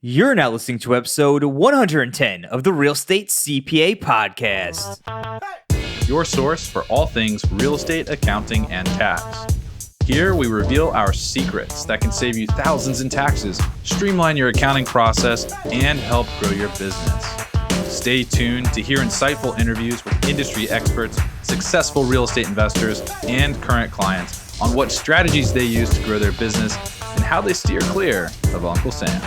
You're now listening to episode 110 of the Real Estate CPA podcast. Your source for all things real estate, accounting, and tax. Here we reveal our secrets that can save you thousands in taxes, streamline your accounting process, and help grow your business. Stay tuned to hear insightful interviews with industry experts, successful real estate investors, and current clients on what strategies they use to grow their business and how they steer clear of Uncle Sam.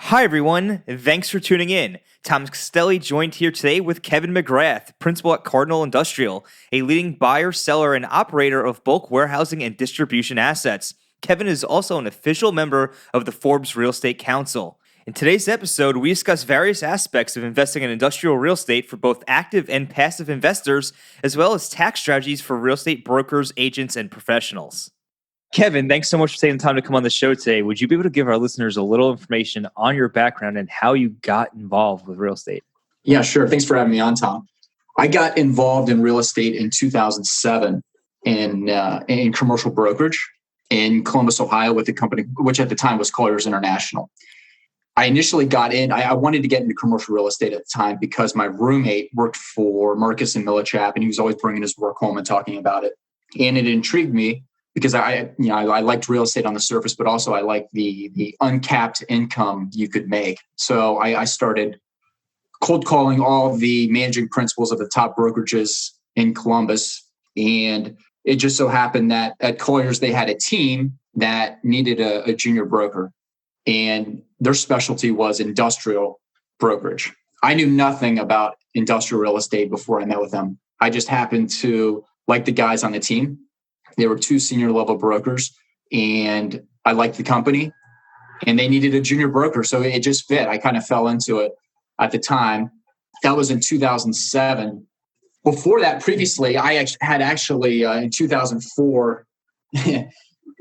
Hi, everyone. Thanks for tuning in. Tom Costelli joined here today with Kevin McGrath, principal at Cardinal Industrial, a leading buyer, seller, and operator of bulk warehousing and distribution assets. Kevin is also an official member of the Forbes Real Estate Council. In today's episode, we discuss various aspects of investing in industrial real estate for both active and passive investors, as well as tax strategies for real estate brokers, agents, and professionals. Kevin, thanks so much for taking the time to come on the show today. Would you be able to give our listeners a little information on your background and how you got involved with real estate? Yeah, sure. Thanks for having me on, Tom. I got involved in real estate in 2007 in commercial brokerage in Columbus, Ohio, with a company, which at the time was Colliers International. I initially got in, I wanted to get into commercial real estate at the time because my roommate worked for Marcus and Millichap, and he was always bringing his work home and talking about it. And it intrigued me because I liked real estate on the surface, but also I liked the uncapped income you could make. So I started cold calling all the managing principals of the top brokerages in Columbus. And it just so happened that at Colliers, they had a team that needed a junior broker. And their specialty was industrial brokerage. I knew nothing about industrial real estate before I met with them. I just happened to like the guys on the team. They were two senior level brokers, and I liked the company, and they needed a junior broker. So it just fit. I kind of fell into it at the time. That was in 2007. Before that, previously, I had actually in 2004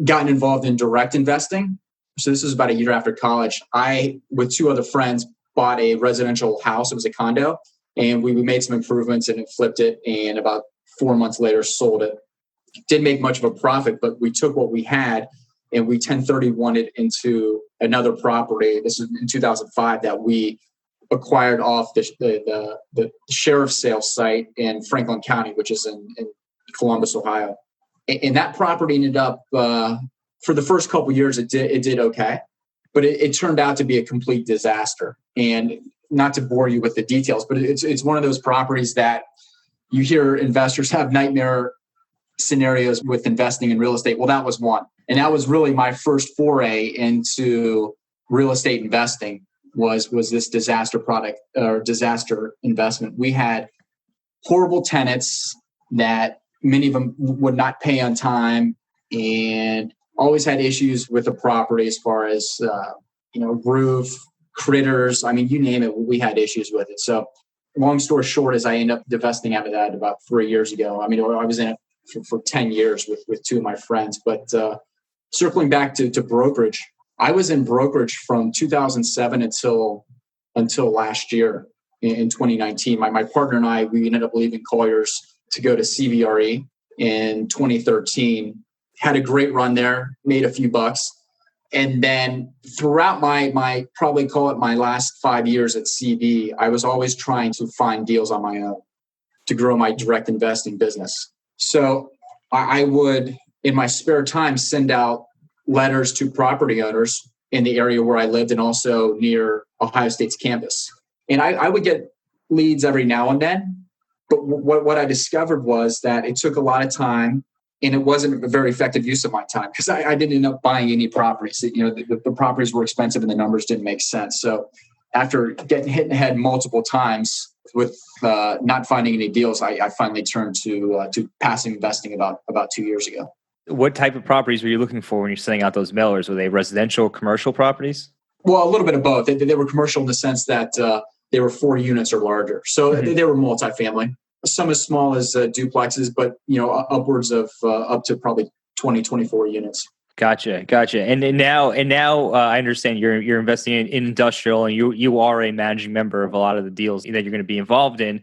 gotten involved in direct investing. So this was about a year after college. I, with two other friends, bought a residential house. It was a condo, and we made some improvements and it flipped it. And about 4 months later, sold it. Didn't make much of a profit, but we took what we had and we 1031 it into another property. This is in 2005 that we acquired off the sheriff's sales site in Franklin County, which is in Columbus, Ohio. And that property ended up, for the first couple of years, it did okay, but it turned out to be a complete disaster. And not to bore you with the details, but it's one of those properties that you hear investors have nightmare scenarios with investing in real estate. Well, that was one. And that was really my first foray into real estate investing was this disaster product or disaster investment. We had horrible tenants that many of them would not pay on time and always had issues with the property as far as, roof, critters. I mean, you name it, we had issues with it. So long story short is I ended up divesting out of that about 3 years ago. I mean, I was in it for 10 years with two of my friends. But circling back to brokerage, I was in brokerage from 2007 until last year in 2019. My partner and I, we ended up leaving Colliers to go to CBRE in 2013. Had a great run there, made a few bucks. And then throughout my probably call it my last 5 years at CB, I was always trying to find deals on my own to grow my direct investing business. So I would, in my spare time, send out letters to property owners in the area where I lived and also near Ohio State's campus. And I would get leads every now and then. But what I discovered was that it took a lot of time and it wasn't a very effective use of my time because I didn't end up buying any properties. The properties were expensive and the numbers didn't make sense. So after getting hit in the head multiple times with not finding any deals, I finally turned to passive investing about 2 years ago. What type of properties were you looking for when you're sending out those mailers? Were they residential, commercial properties? Well, a little bit of both. They were commercial in the sense that they were 4 units or larger. So they were multifamily. Some as small as duplexes, but upwards of up to probably 20, 24 units. Gotcha. And now, I understand you're investing in industrial, and you are a managing member of a lot of the deals that you're going to be involved in.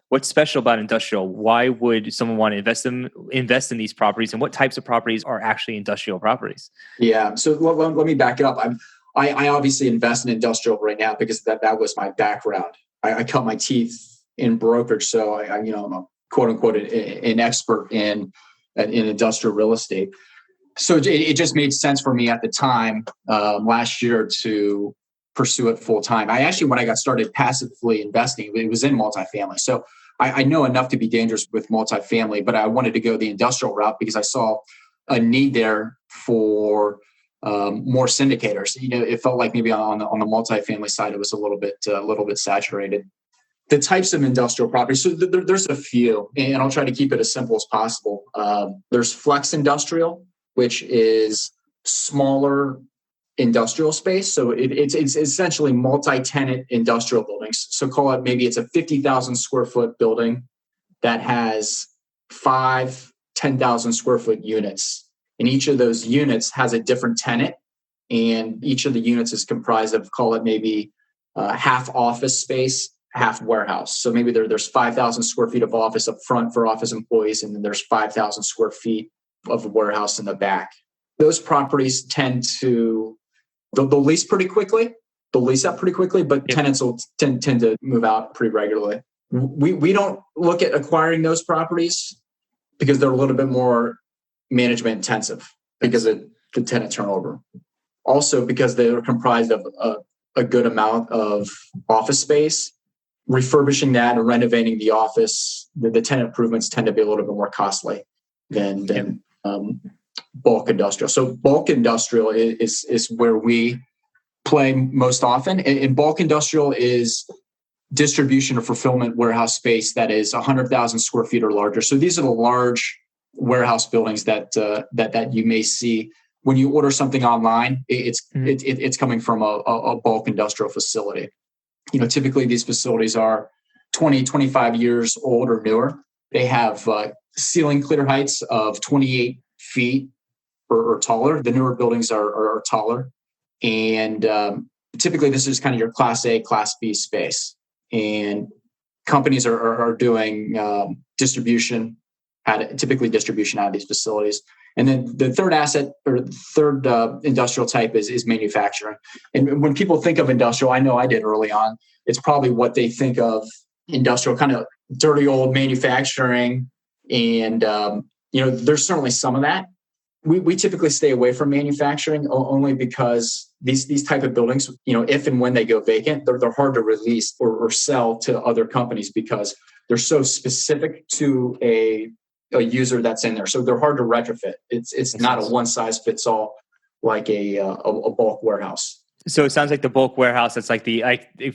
What's special about industrial? Why would someone want to invest in these properties, and what types of properties are actually industrial properties? Yeah. So let me back it up. I obviously invest in industrial right now because that was my background. I cut my teeth in brokerage, so I'm a quote unquote an expert in industrial real estate. So it just made sense for me at the time last year to pursue it full time. I actually, when I got started passively investing, it was in multifamily. So I know enough to be dangerous with multifamily, but I wanted to go the industrial route because I saw a need there for more syndicators. It felt like maybe on the multifamily side, it was a little bit saturated. The types of industrial properties, so there's a few, and I'll try to keep it as simple as possible. There's flex industrial, which is smaller industrial space. So it's essentially multi-tenant industrial buildings. So call it, maybe it's a 50,000 square foot building that has 10,000 square foot units. And each of those units has a different tenant. And each of the units is comprised of, call it maybe half office space, half warehouse. So maybe there's 5,000 square feet of office up front for office employees, and then there's 5,000 square feet of a warehouse in the back. Those properties tend to, they'll lease pretty quickly. They'll lease up pretty quickly, but tenants will tend to move out pretty regularly. We don't look at acquiring those properties because they're a little bit more management intensive because of the tenant turnover. Also, because they are comprised of a good amount of office space, refurbishing that and renovating the office, the tenant improvements tend to be a little bit more costly than bulk industrial. So bulk industrial is where we play most often. And bulk industrial is distribution or fulfillment warehouse space that is 100,000 square feet or larger. So these are the large warehouse buildings that you may see when you order something online. It's coming from a bulk industrial facility. Typically these facilities are 20, 25 years old or newer. They have ceiling clear heights of 28 feet or taller. The newer buildings are taller. And typically this is kind of your Class A, Class B space. And companies are doing typically distribution out of these facilities. And then the third asset or third industrial type is manufacturing. And when people think of industrial, I know I did early on, it's probably what they think of industrial, kind of dirty old manufacturing. And, there's certainly some of that. We typically stay away from manufacturing only because these type of buildings, if and when they go vacant, they're hard to release or sell to other companies because they're so specific to a user that's in there. So they're hard to retrofit. It's not a one size fits all like a bulk warehouse. So it sounds like the bulk warehouse, that's like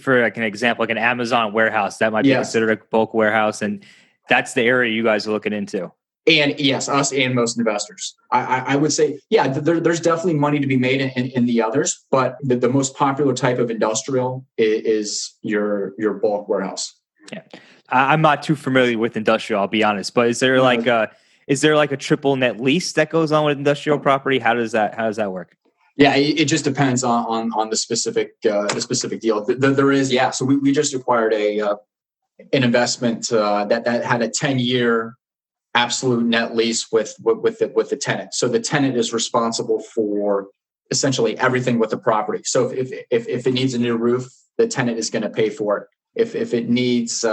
for an example, like an Amazon warehouse, that might be considered a bulk warehouse. And that's the area you guys are looking into. And yes, us and most investors. I would say, there's definitely money to be made in the others, but the most popular type of industrial is your bulk warehouse. Yeah, I'm not too familiar with industrial, I'll be honest. But is there like a triple net lease that goes on with industrial property? How does that work? Yeah, it just depends on the specific deal. There is, So we just acquired an investment that had a 10-year absolute net lease with the tenant. So the tenant is responsible for essentially everything with the property. So if it needs a new roof, the tenant is going to pay for it. If it needs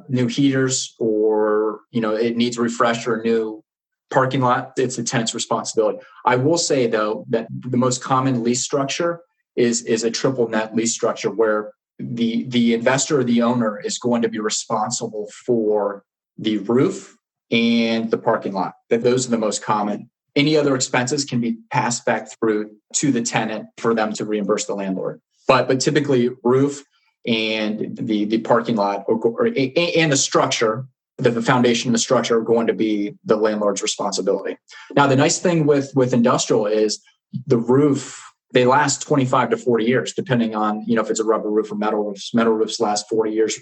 new heaters or it needs a refresh or a new parking lot, it's the tenant's responsibility. I will say though that the most common lease structure is a triple net lease structure where the investor or the owner is going to be responsible for the roof and the parking lot. Those are the most common. Any other expenses can be passed back through to the tenant for them to reimburse the landlord. But typically roof and the parking lot and the structure, the foundation and the structure are going to be the landlord's responsibility. Now, the nice thing with industrial is the roof, they last 25 to 40 years, depending on, if it's a rubber roof or metal roofs. Metal roofs last 40 years,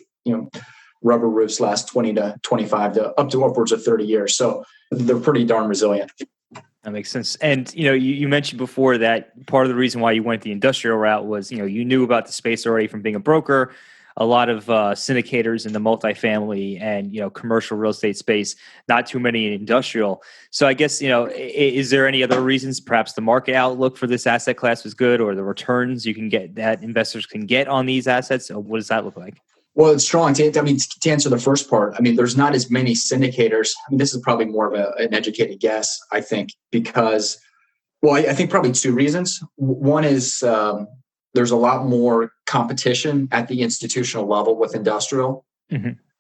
rubber roofs last 20 to 25 to up to upwards of 30 years. So they're pretty darn resilient. That makes sense. And, you mentioned before that part of the reason why you went the industrial route was, you knew about the space already from being a broker. a lot of syndicators in the multifamily and commercial real estate space, not too many in industrial. So I guess is there any other reasons? Perhaps the market outlook for this asset class was good, or the returns you can get that investors can get on these assets. What does that look like? Well, it's strong. To answer the first part, there's not as many syndicators. This is probably more of an educated guess, I think, because, I think probably two reasons. One is there's a lot more competition at the institutional level with industrial,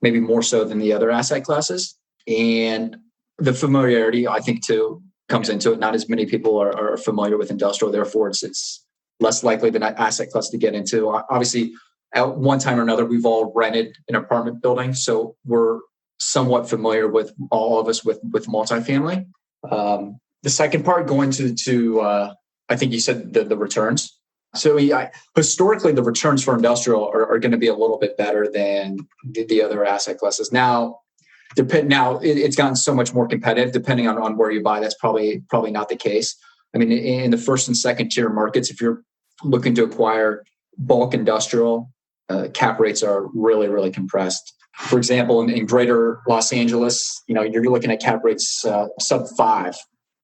maybe more so than the other asset classes. And the familiarity, I think, too, comes into it. Not as many people are familiar with industrial. Therefore, it's less likely than an asset class to get into. Obviously, at one time or another, we've all rented an apartment building. So we're somewhat familiar with all of us with multifamily. The second part, going to I think you said the returns. So historically, the returns for industrial are going to be a little bit better than the other asset classes. Now it's gotten so much more competitive depending on where you buy. That's probably not the case. In the first and second tier markets, if you're looking to acquire bulk industrial, cap rates are really, really compressed. For example, in greater Los Angeles, you're looking at cap rates sub 5.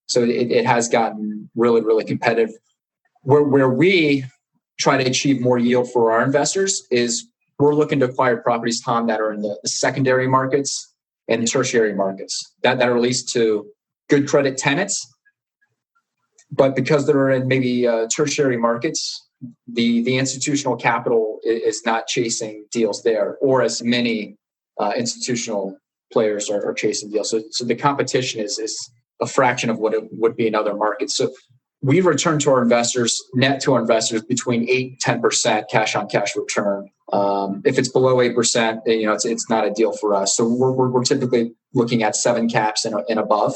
So it has gotten really, really competitive. Where we try to achieve more yield for our investors is we're looking to acquire properties, Tom, that are in the secondary markets and tertiary markets that are leased to good credit tenants. But because they're in maybe tertiary markets, the institutional capital is not chasing deals there, or as many institutional players are chasing deals. So the competition is a fraction of what it would be in other markets. So we return to our investors, net to our investors, between 8-10% cash on cash return. If it's below 8%, it's not a deal for us. So we're typically looking at 7 caps and above.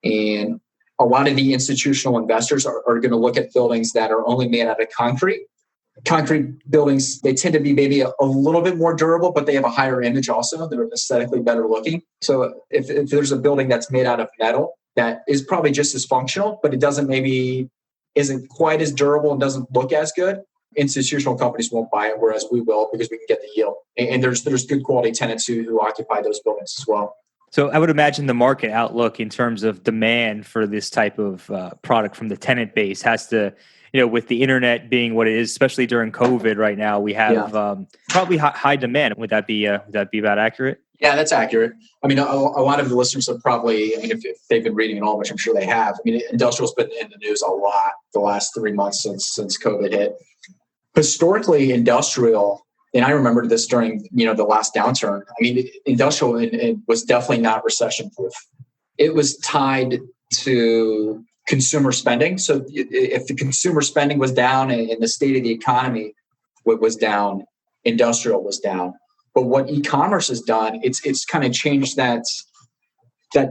And a lot of the institutional investors are going to look at buildings that are only made out of concrete. Concrete buildings, they tend to be maybe a little bit more durable, but they have a higher image also. They're aesthetically better looking. So if there's a building that's made out of metal, that is probably just as functional, but it isn't quite as durable and doesn't look as good, institutional companies won't buy it, whereas we will, because we can get the yield. And there's good quality tenants who occupy those buildings as well. So I would imagine the market outlook in terms of demand for this type of product from the tenant base has to, with the internet being what it is, especially during COVID right now, we have probably high demand. Would that be about accurate? Yeah, that's accurate. A lot of the listeners have probably, if they've been reading it all, which I'm sure they have. Industrial's been in the news a lot the last 3 months since COVID hit. Historically, industrial, and I remember this during the last downturn. Industrial it was definitely not recession proof. It was tied to consumer spending. So if the consumer spending was down and the state of the economy was down, industrial was down. But what e-commerce has done, it's kind of changed that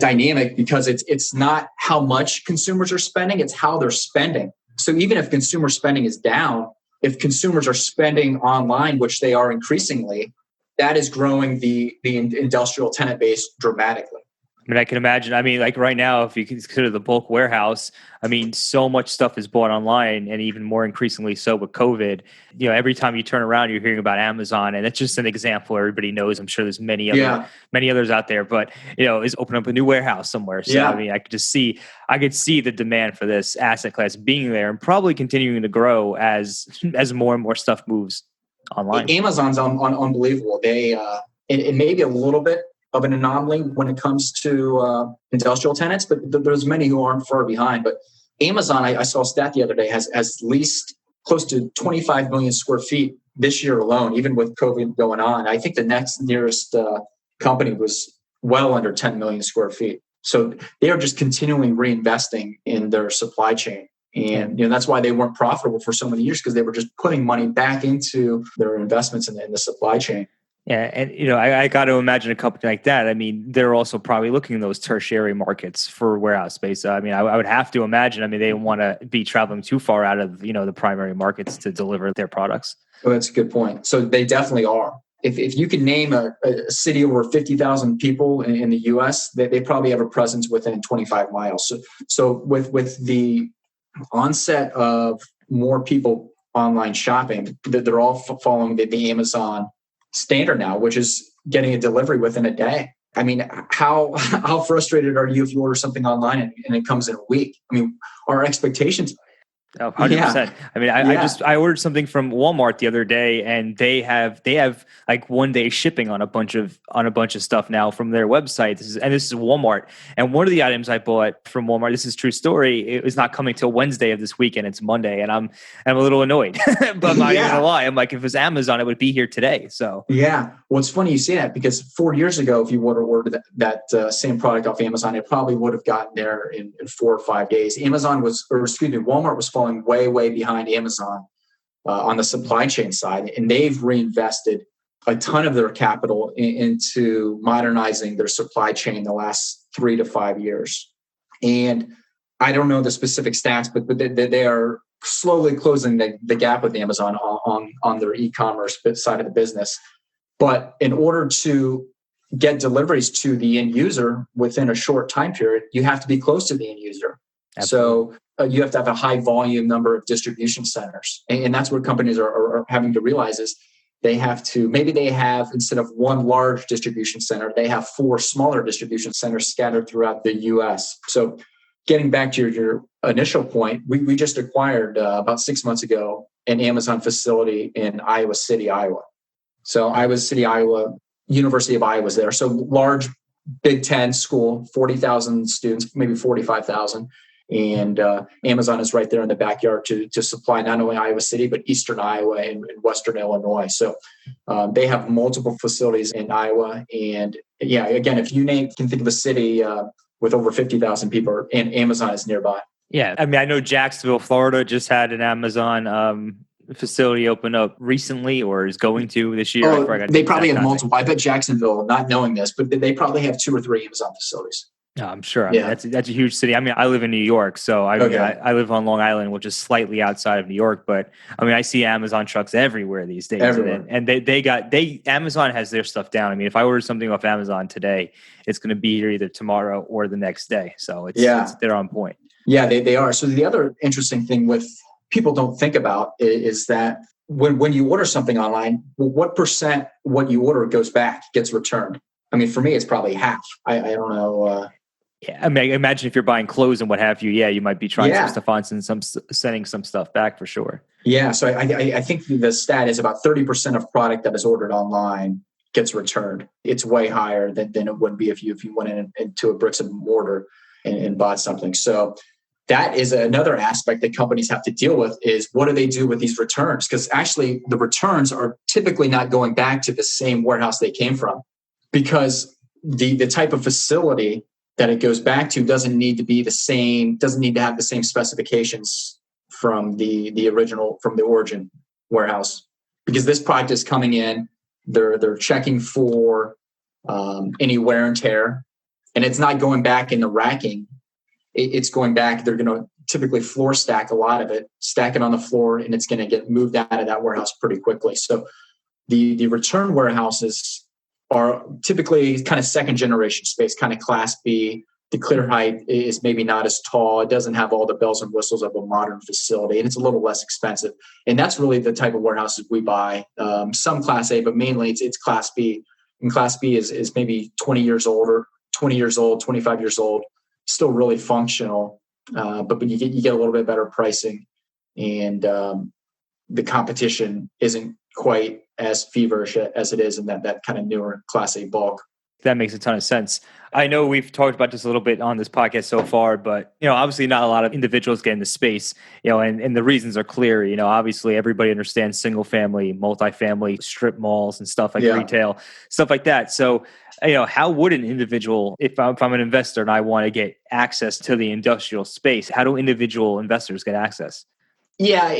dynamic, because it's not how much consumers are spending, it's how they're spending. So even if consumer spending is down, if consumers are spending online, which they are increasingly, that is growing the industrial tenant base dramatically. I can imagine. Like right now, if you consider the bulk warehouse, so much stuff is bought online, and even more increasingly so with COVID. Every time you turn around, you're hearing about Amazon, and it's just an example everybody knows. I'm sure there's many others out there, but is open up a new warehouse somewhere. So I could see the demand for this asset class being there and probably continuing to grow as more and more stuff moves online. Amazon's unbelievable. It may be a little bit of an anomaly when it comes to industrial tenants, but there's many who aren't far behind. But Amazon, I saw a stat the other day, has leased close to 25 million square feet this year alone, even with COVID going on. I think the next nearest company was well under 10 million square feet. So they are just continually reinvesting in their supply chain. And that's why they weren't profitable for so many years, because they were just putting money back into their investments in the supply chain. Yeah, and I got to imagine a company like that. They're also probably looking in those tertiary markets for warehouse space. I would have to imagine. They don't want to be traveling too far out of the primary markets to deliver their products. Oh, that's a good point. So they definitely are. If you can name a city over 50,000 people in the U.S., they probably have a presence within 25 miles. So with the onset of more people online shopping, they're all following the Amazon standard now, which is getting a delivery within a day. I mean, how frustrated are you if you order something online and it comes in a week? I mean, our expectations. Oh, 100%. I mean, I ordered something from Walmart the other day, and they have like 1 day shipping on a bunch of stuff now from their website. This is Walmart. And one of the items I bought from Walmart, this is a true story, it was not coming till Wednesday of this week, and it's Monday, and I'm a little annoyed. But I'm not even gonna lie. I'm like, if it was Amazon, it would be here today. So yeah. Well, it's funny you say that, because 4 years ago, if you would have ordered that same product off Amazon, it probably would have gotten there in 4 or 5 days. Walmart was falling way behind Amazon on the supply chain side, and they've reinvested a ton of their capital into modernizing their supply chain the last 3 to 5 years. And I don't know the specific stats, but they are slowly closing the gap with Amazon on their e-commerce side of the business. But in order to get deliveries to the end user within a short time period, you have to be close to the end user. Absolutely. So you have to have a high volume number of distribution centers. And that's what companies are having to realize is they have to, maybe they have, instead of one large distribution center, they have 4 smaller distribution centers scattered throughout the US. So getting back to your initial point, we just acquired about 6 months ago an Amazon facility in Iowa City, Iowa. So Iowa City, Iowa, University of Iowa is there. So large Big Ten school, 40,000 students, maybe 45,000. And Amazon is right there in the backyard to supply not only Iowa City, but Eastern Iowa and Western Illinois. So they have multiple facilities in Iowa. And yeah, again, if you can think of a city with over 50,000 people, and Amazon is nearby. Yeah. I mean, I know Jacksonville, Florida just had an Amazon facility open up recently, or is going to this year. Oh, they probably have multiple. I bet Jacksonville, not knowing this, but they probably have 2 or 3 Amazon facilities. No, I'm sure. I mean, that's a huge city. I mean, I live in New York, so I live on Long Island, which is slightly outside of New York. But I mean, I see Amazon trucks everywhere these days. Everywhere. And Amazon has their stuff down. I mean, if I order something off Amazon today, it's going to be here either tomorrow or the next day. So they're on point. Yeah, they are. So the other interesting thing with people don't think about is that when you order something online, what percent what you order goes back, gets returned? I mean, for me, it's probably half. I don't know. Yeah, I mean, imagine if you're buying clothes and what have you. Yeah, you might be trying some stuff on and sending some stuff back for sure. Yeah, so I think the stat is about 30% of product that is ordered online gets returned. It's way higher than it would be if you went into a bricks and mortar and bought something. So that is another aspect that companies have to deal with, is what do they do with these returns? Because actually the returns are typically not going back to the same warehouse they came from, because the type of facility that it goes back to doesn't need to be the same, doesn't need to have the same specifications from the origin warehouse, because this product is coming in, they're checking for any wear and tear, and it's not going back in the racking. It's going back. They're going to typically floor stack a lot of it, stack it on the floor, and it's going to get moved out of that warehouse pretty quickly. So the return warehouses are typically kind of second generation space, kind of class B. The clear height is maybe not as tall. It doesn't have all the bells and whistles of a modern facility, and it's a little less expensive. And that's really the type of warehouses we buy. Some class A, but mainly it's class B. And class B is maybe 20 years old, 25 years old, still really functional. But you get a little bit better pricing, and the competition isn't quite as feverish as it is in that kind of newer class A bulk. That makes a ton of sense. I know we've talked about this a little bit on this podcast so far, but obviously not a lot of individuals get into space, and the reasons are clear. Obviously everybody understands single family, multifamily, strip malls and stuff like retail, stuff like that. So, how would an individual, if I'm an investor and I want to get access to the industrial space, how do individual investors get access? Yeah,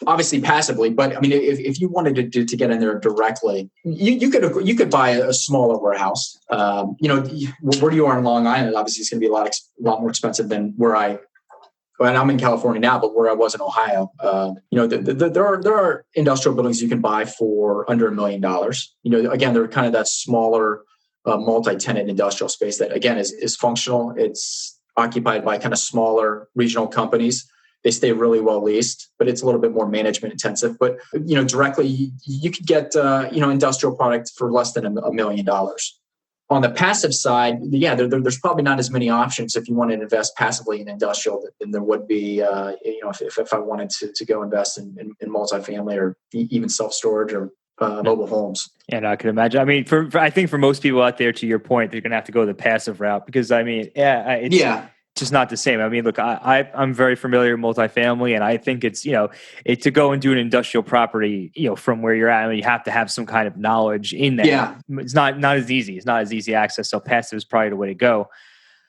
obviously passively, but I mean, if you wanted to get in there directly, you could buy a smaller warehouse. Where you are in Long Island, obviously it's going to be a lot more expensive than and I'm in California now, but where I was in Ohio. There are industrial buildings you can buy for under $1 million. Again, they're kind of that smaller multi-tenant industrial space that again is functional. It's occupied by kind of smaller regional companies. They stay really well leased, but it's a little bit more management intensive. But, directly, you could get, industrial product for less than $1 million. On the passive side, there's probably not as many options if you want to invest passively in industrial than there would be, if I wanted to go invest in multifamily or even self-storage or mobile homes. And I can imagine. I mean, I think for most people out there, to your point, they're going to have to go the passive route because, it's just not the same. I mean, look, I'm very familiar with multifamily, and I think it's to go and do an industrial property, from where you're at. I mean, you have to have some kind of knowledge in that. Yeah. It's not as easy. It's not as easy access. So passive is probably the way to go.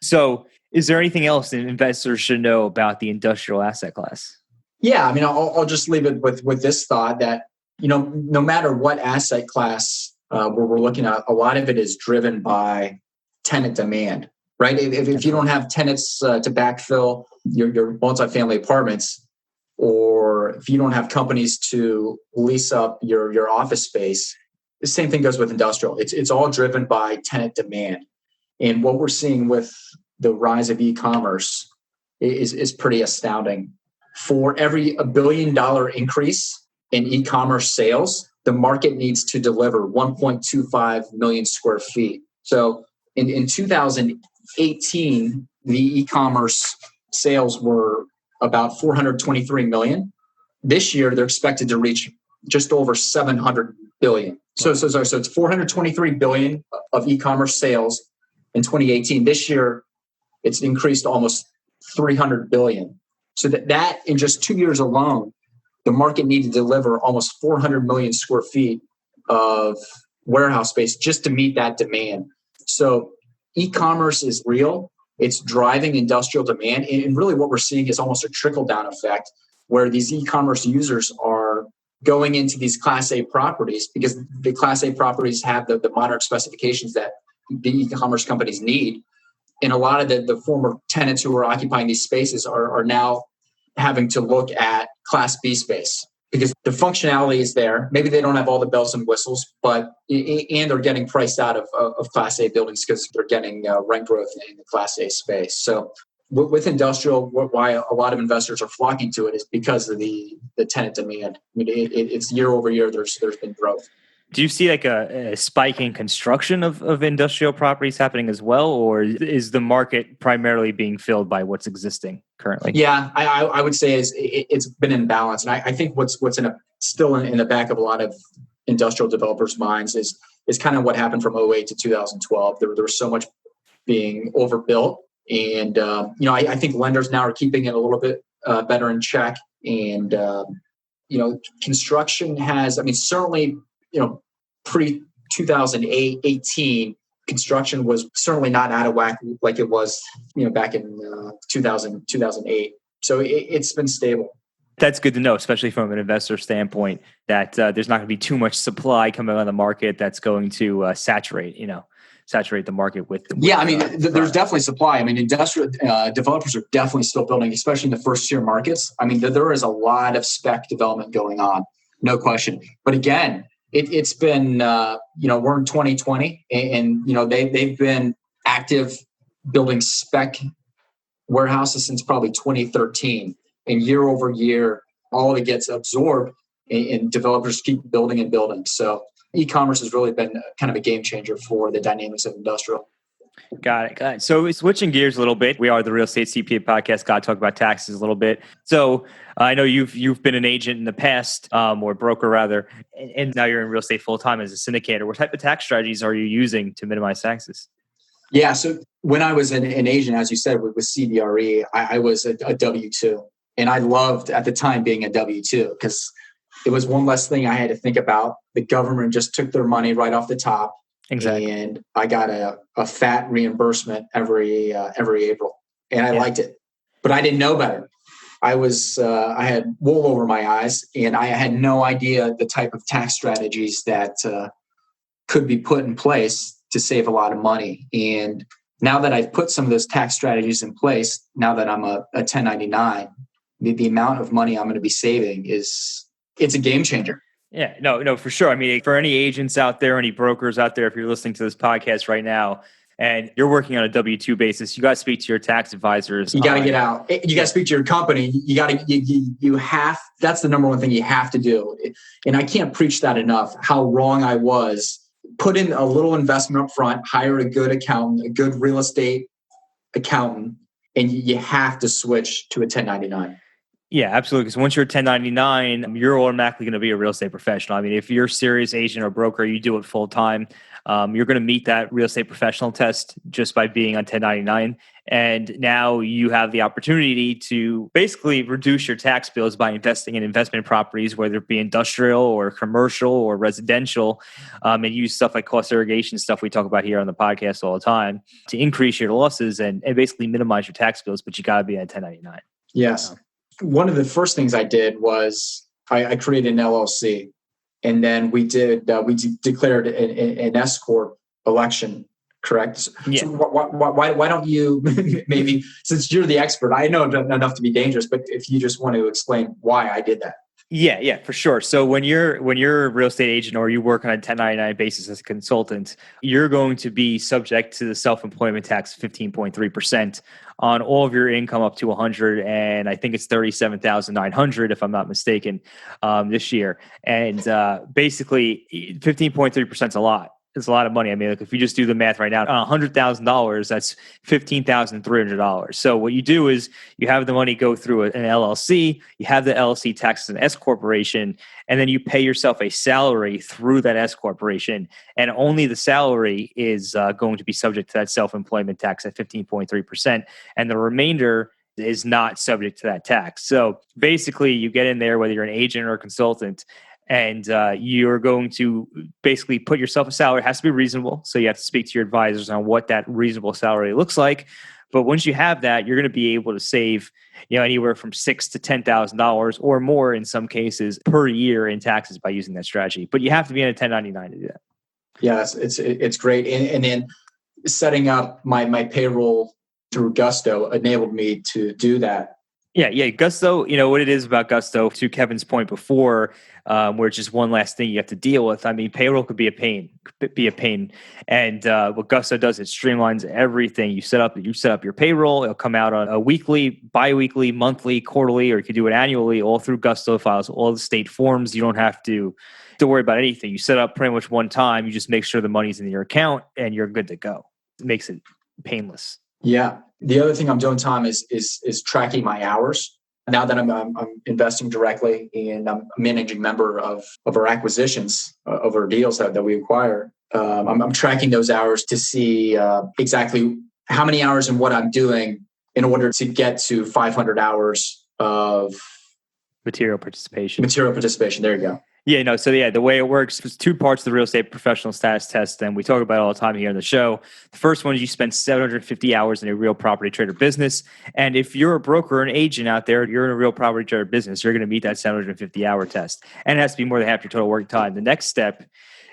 So is there anything else that investors should know about the industrial asset class? Yeah. I mean, I'll just leave it with this thought that, no matter what asset class we're looking at, a lot of it is driven by tenant demand, right? If you don't have tenants to backfill your multifamily apartments, or if you don't have companies to lease up your office space, the same thing goes with industrial. It's all driven by tenant demand. And what we're seeing with the rise of e-commerce is pretty astounding. For every $1 billion increase in e-commerce sales, the market needs to deliver 1.25 million square feet. So in 2018, the e-commerce sales were about 423 million. This year, they're expected to reach just over 700 billion. So it's 423 billion of e-commerce sales in 2018. This year, it's increased to almost 300 billion. So that in just 2 years alone, the market needed to deliver almost 400 million square feet of warehouse space just to meet that demand. So e-commerce is real. It's driving industrial demand. And really what we're seeing is almost a trickle-down effect where these e-commerce users are going into these Class A properties because the Class A properties have the modern specifications that the e-commerce companies need. And a lot of the former tenants who are occupying these spaces are now having to look at Class B space because the functionality is there. Maybe they don't have all the bells and whistles, and they're getting priced out of Class A buildings because they're getting rent growth in the Class A space. So with industrial, why a lot of investors are flocking to it is because of the tenant demand. I mean, it's year over year, there's been growth. Do you see like a spike in construction of industrial properties happening as well, or is the market primarily being filled by what's existing currently? Yeah, I would say it's been in balance, and I think what's still in the back of a lot of industrial developers' minds is kind of what happened from 2008 to 2012. There was so much being overbuilt, and I think lenders now are keeping it a little bit better in check, and construction has, I mean, certainly. Pre 2018, construction was certainly not out of whack like it was, back in 2008. So it's been stable. That's good to know, especially from an investor standpoint, that there's not going to be too much supply coming on the market that's going to saturate the market with. I mean, there's definitely supply. I mean, industrial developers are definitely still building, especially in the first tier markets. I mean, there is a lot of spec development going on, no question. But again, it's been, we're in 2020 and they've been active building spec warehouses since probably 2013. And year over year, all of it gets absorbed and developers keep building and building. So e-commerce has really been kind of a game changer for the dynamics of industrial. Got it. So switching gears a little bit, we are the Real Estate CPA podcast. Got to talk about taxes a little bit. So I know you've been an agent in the past, or broker rather, and now you're in real estate full time as a syndicator. What type of tax strategies are you using to minimize taxes? Yeah. So when I was an agent, as you said, with CBRE, I was a W-2, and I loved at the time being a W-2 because it was one less thing I had to think about. The government just took their money right off the top. Exactly. And I got a fat reimbursement every April, and I liked it, but I didn't know better. I had wool over my eyes, and I had no idea the type of tax strategies that could be put in place to save a lot of money. And now that I've put some of those tax strategies in place, now that I'm a 1099, the amount of money I'm going to be saving it's a game changer. Yeah, no, for sure. I mean, for any agents out there, any brokers out there, if you're listening to this podcast right now, and you're working on a W-2 basis, you got to speak to your tax advisors. You got to get out. You got to speak to your company. You got to, you have, that's the number one thing you have to do. And I can't preach that enough, how wrong I was. Put in a little investment up front, hire a good accountant, a good real estate accountant, and you have to switch to a 1099. Yeah, absolutely. Because once you're a 1099, you're automatically going to be a real estate professional. I mean, if you're a serious agent or broker, you do it full time. You're going to meet that real estate professional test just by being on 1099. And now you have the opportunity to basically reduce your tax bills by investing in investment properties, whether it be industrial or commercial or residential, and use stuff like cost segregation, stuff we talk about here on the podcast all the time, to increase your losses and basically minimize your tax bills. But you got to be on 1099. Yes. One of the first things I did was I created an LLC, and then we declared an S corp election. Correct. Yeah. So why don't you maybe, since you're the expert, I know enough to be dangerous, but if you just want to explain why I did that. Yeah, for sure. So when you're a real estate agent or you work on a 1099 basis as a consultant, you're going to be subject to the self-employment tax 15.3% on all of your income up to 100, and I think it's 37,900 if I'm not mistaken, this year. And basically 15.3% is a lot. It's a lot of money. I mean, like if you just do the math right now, $100,000, that's $15,300. So what you do is you have the money go through an LLC, you have the LLC taxed as an S corporation, and then you pay yourself a salary through that S corporation, and only the salary is going to be subject to that self-employment tax at 15.3%, and the remainder is not subject to that tax. So basically, you get in there, whether you're an agent or a consultant, and you're going to basically put yourself a salary. It has to be reasonable. So you have to speak to your advisors on what that reasonable salary looks like. But once you have that, you're going to be able to save, anywhere from $6,000 to $10,000 or more in some cases per year in taxes by using that strategy. But you have to be in a 1099 to do that. Yes, it's great. And then setting up my payroll through Gusto enabled me to do that. Yeah. Gusto, what it is about Gusto, to Kevin's point before, where it's just one last thing you have to deal with. I mean, payroll could be a pain. And what Gusto does, it streamlines everything. You set up your payroll. It'll come out on a weekly, bi-weekly, monthly, quarterly, or you could do it annually, all through Gusto files, all the state forms. You don't have to worry about anything. You set up pretty much one time. You just make sure the money's in your account and you're good to go. It makes it painless. Yeah. The other thing I'm doing, Tom, is tracking my hours. Now that I'm investing directly and I'm a managing member of our acquisitions, of our deals that we acquire, I'm tracking those hours to see exactly how many hours and what I'm doing in order to get to 500 hours of material participation. There you go. Yeah, so the way it works, there's two parts of the real estate professional status test, and we talk about it all the time here on the show. The first one is you spend 750 hours in a real property trader business. And if you're a broker or an agent out there, you're in a real property trader business, you're going to meet that 750 hour test. And it has to be more than half your total work time. The next step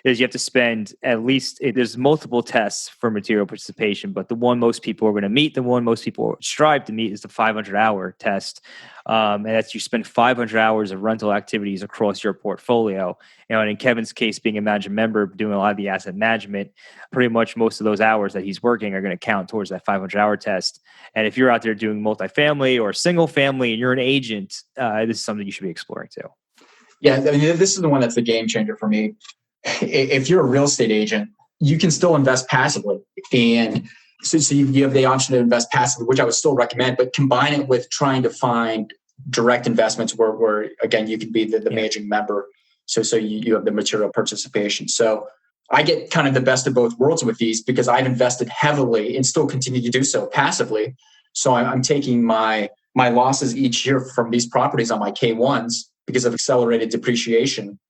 is you have to spend at least, there's multiple tests for material participation, but the one most people are going to meet, the one most people strive to meet is the 500-hour test. And that's you spend 500 hours of rental activities across your portfolio. And in Kevin's case, being a managing member, doing a lot of the asset management, pretty much most of those hours that he's working are going to count towards that 500-hour test. And if you're out there doing multifamily or single family and you're an agent, this is something you should be exploring too. Yeah, I mean, this is the one that's the game changer for me. If you're a real estate agent, you can still invest passively. And so you have the option to invest passively, which I would still recommend, but combine it with trying to find direct investments where again, you can be the managing member. So you have the material participation. So I get kind of the best of both worlds with these because I've invested heavily and still continue to do so passively. So I'm taking my losses each year from these properties on my K1s because of accelerated depreciation,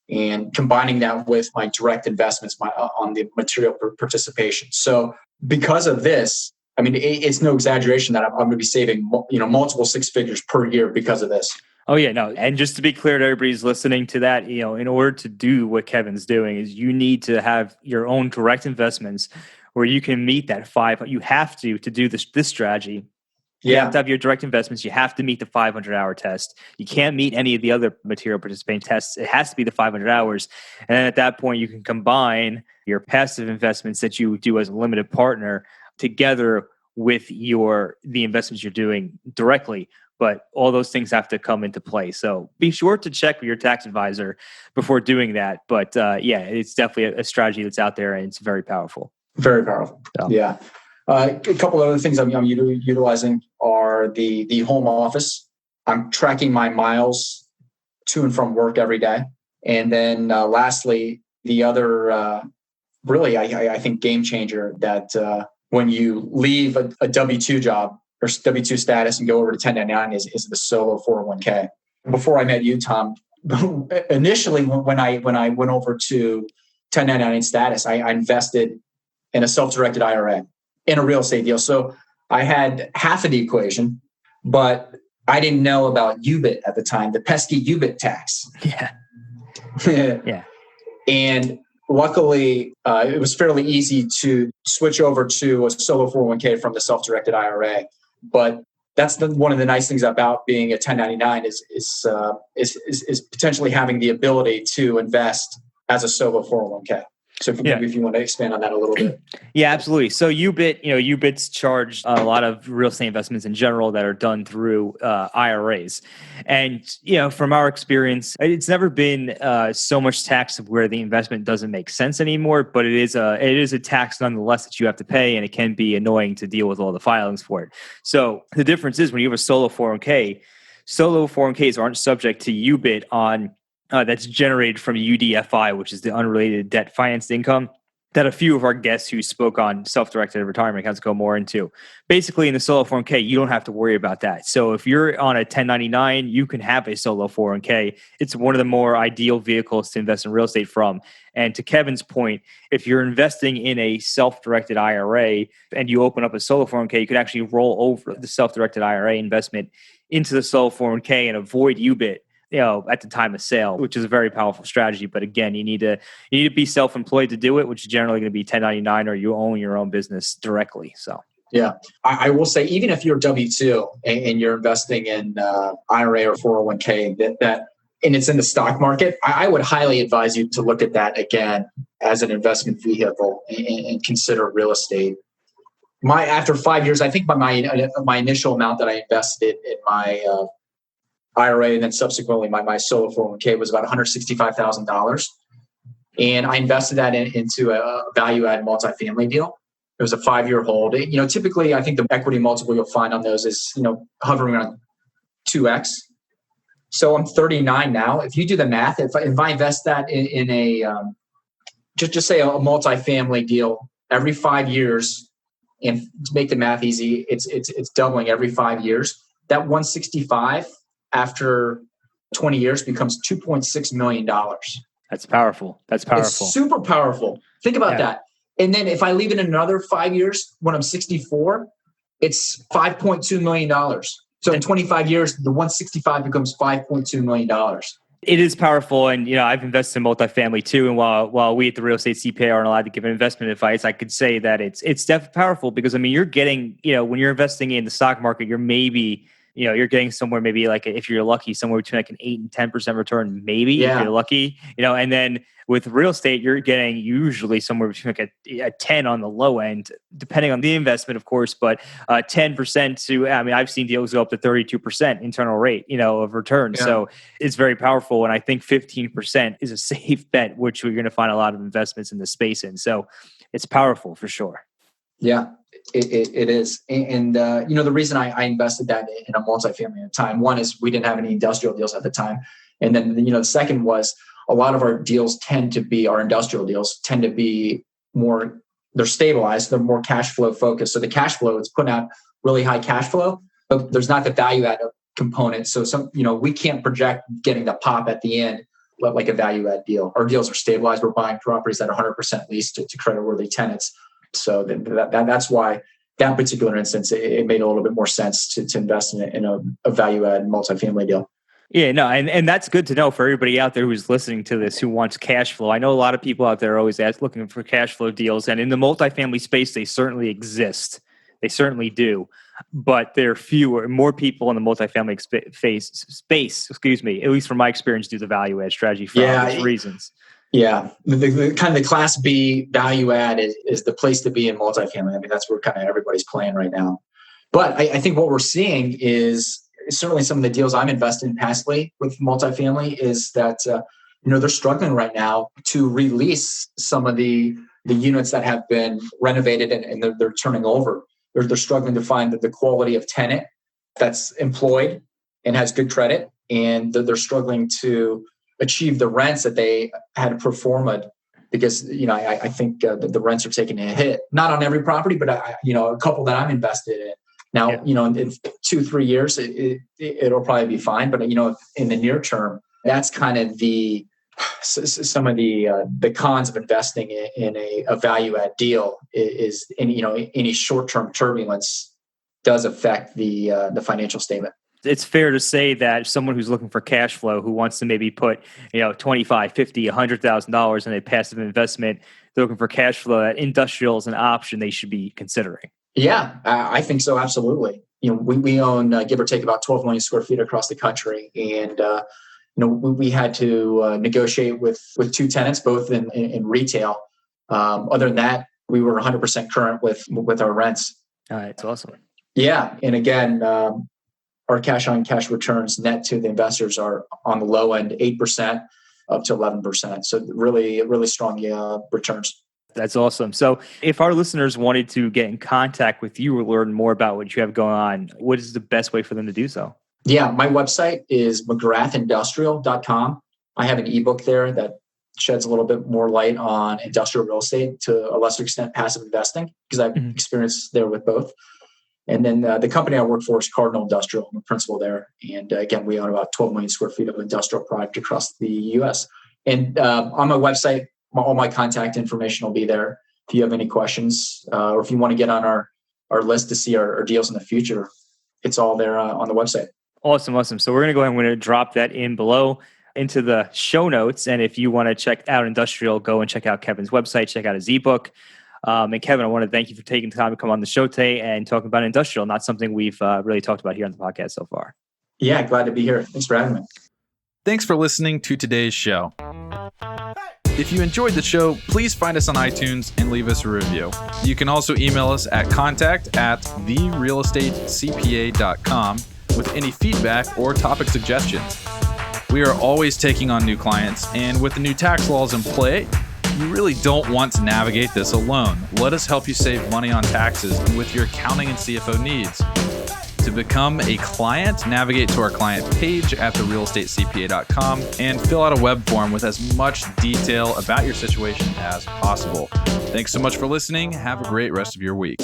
and combining that with my direct investments on the material participation. So because of this, I mean, it's no exaggeration that I'm going to be saving, multiple six figures per year because of this. Oh, yeah, no. And just to be clear to everybody's listening to that, in order to do what Kevin's doing is you need to have your own direct investments where you can meet that you have to do this strategy. You have Yeah. to have your direct investments. You have to meet the 500-hour test. You can't meet any of the other material participating tests. It has to be the 500 hours. And then at that point, you can combine your passive investments that you do as a limited partner together with the investments you're doing directly. But all those things have to come into play. So be sure to check with your tax advisor before doing that. But yeah, it's definitely a strategy that's out there, and it's very powerful. Very powerful. So. Yeah. A couple of other things I'm utilizing are the home office. I'm tracking my miles to and from work every day. And then lastly, the other really, I think, game changer that when you leave a W-2 job or W-2 status and go over to 1099 is the solo 401k. Before I met you, Tom, initially when I went over to 1099 status, I invested in a self-directed IRA in a real estate deal. So I had half of the equation, but I didn't know about UBIT at the time, the pesky UBIT tax. Yeah. Yeah. And luckily, it was fairly easy to switch over to a solo 401k from the self-directed IRA. But that's one of the nice things about being a 1099 is potentially having the ability to invest as a solo 401k. So if you want to expand on that a little bit. Yeah, absolutely. So UBIT's charged a lot of real estate investments in general that are done through IRAs. And, from our experience, it's never been so much tax where the investment doesn't make sense anymore, but it is a tax nonetheless that you have to pay, and it can be annoying to deal with all the filings for it. So the difference is when you have a solo 401ks aren't subject to UBIT on that's generated from UDFI, which is the unrelated debt financed income that a few of our guests who spoke on self-directed retirement accounts go more into. Basically, in the solo 401k, you don't have to worry about that. So if you're on a 1099, you can have a solo 401k. It's one of the more ideal vehicles to invest in real estate from. And to Kevin's point, if you're investing in a self-directed IRA and you open up a solo 401k, you can actually roll over the self-directed IRA investment into the solo 401k and avoid UBIT at the time of sale, which is a very powerful strategy. But again, you need to be self-employed to do it, which is generally going to be 1099, or you own your own business directly. So yeah, I will say, even if you're W-2 and you're investing in IRA or 401k that and it's in the stock market, I would highly advise you to look at that again as an investment vehicle and consider real estate. After 5 years, I think my initial amount that I invested in my IRA and then subsequently my solo 401k was about $165,000. And I invested that into a value-add multifamily deal. It was a 5-year hold. Typically, I think the equity multiple you'll find on those is, hovering around 2x. So I'm 39 now. If you do the math, if I invest that in a, just say a multifamily deal every 5 years, and to make the math easy, it's doubling every 5 years. That 165 after 20 years becomes $2.6 million. That's powerful. It's super powerful. Think about that. And then if I leave it in another 5 years, when I'm 64, it's $5.2 million. So in 25 years, the 165 becomes $5.2 million. It is powerful. And, I've invested in multifamily too. And while we at the Real Estate CPA aren't allowed to give investment advice, I could say that it's definitely powerful because, you're getting, when you're investing in the stock market, you're maybe, you're getting somewhere, maybe like, if you're lucky, somewhere between like an 8 and 10% return, maybe if you're lucky, and then with real estate, you're getting usually somewhere between like a 10 on the low end, depending on the investment, of course, but 10% to, I've seen deals go up to 32% internal rate, of return. Yeah. So it's very powerful. And I think 15% is a safe bet, which we're going to find a lot of investments in the space in. So it's powerful for sure. Yeah. It is. And the reason I invested that in a multifamily at the time, one is we didn't have any industrial deals at the time. And then, the second was a lot of our industrial deals tend to be more, they're stabilized, they're more cash flow focused. So the cash flow is putting out really high cash flow, but there's not the value add component. So we can't project getting the pop at the end like a value add deal. Our deals are stabilized. We're buying properties that are 100% leased to credit-worthy tenants. So that's why that particular instance, it made a little bit more sense to invest in a value-add multifamily deal. Yeah, no, and that's good to know for everybody out there who's listening to this who wants cash flow. I know a lot of people out there are always looking for cash flow deals, and in the multifamily space, they certainly exist. They certainly do. but there are more people in the multifamily space, at least from my experience, do the value add strategy for obvious reasons. Yeah. The kind of the Class B value add is the place to be in multifamily. I mean, that's where kind of everybody's playing right now. But I think what we're seeing is certainly some of the deals I'm invested in passively with multifamily is that, they're struggling right now to release some of the units that have been renovated and they're turning over. They're struggling to find the quality of tenant that's employed and has good credit. And they're struggling to achieve the rents that they had pro forma because, I think the rents are taking a hit, not on every property, but a couple that I'm invested in. Now, in 2-3 years, it'll probably be fine. But, in the near term, that's kind of some of the cons of investing in a value add deal is any short-term turbulence does affect the financial statement. It's fair to say that someone who's looking for cash flow, who wants to maybe put, $25, $50, $100,000 in a passive investment, they're looking for cash flow. That industrial is an option they should be considering. Yeah, I think so. Absolutely. We own give or take about 12 million square feet across the country, and we had to negotiate with 2 tenants, both in retail. Other than that, we were 100% current with our rents. All right, it's awesome. Yeah, and again, our cash on cash returns net to the investors are on the low end 8% up to 11%. So really, really strong returns. That's awesome. So if our listeners wanted to get in contact with you or learn more about what you have going on, what is the best way for them to do so? Yeah, my website is McGrathIndustrial.com. I have an ebook there that sheds a little bit more light on industrial real estate, to a lesser extent passive investing, because I've experienced there with both. And then the company I work for is Cardinal Industrial. I'm a principal there. And again, we own about 12 million square feet of industrial product across the U.S. And on my website, all my contact information will be there. If you have any questions or if you want to get on our list to see our deals in the future, it's all there on the website. Awesome. So we're going to go ahead and we're going to drop that in below into the show notes. And if you want to check out industrial, go and check out Kevin's website, check out his ebook. And Kevin, I want to thank you for taking time to come on the show today and talking about industrial, not something we've really talked about here on the podcast so far. Yeah, glad to be here. Thanks for having me. Thanks for listening to today's show. If you enjoyed the show, please find us on iTunes and leave us a review. You can also email us at contact@therealestatecpa.com with any feedback or topic suggestions. We are always taking on new clients, and with the new tax laws in play, you really don't want to navigate this alone. Let us help you save money on taxes and with your accounting and CFO needs. To become a client, navigate to our client page at therealestatecpa.com and fill out a web form with as much detail about your situation as possible. Thanks so much for listening. Have a great rest of your week.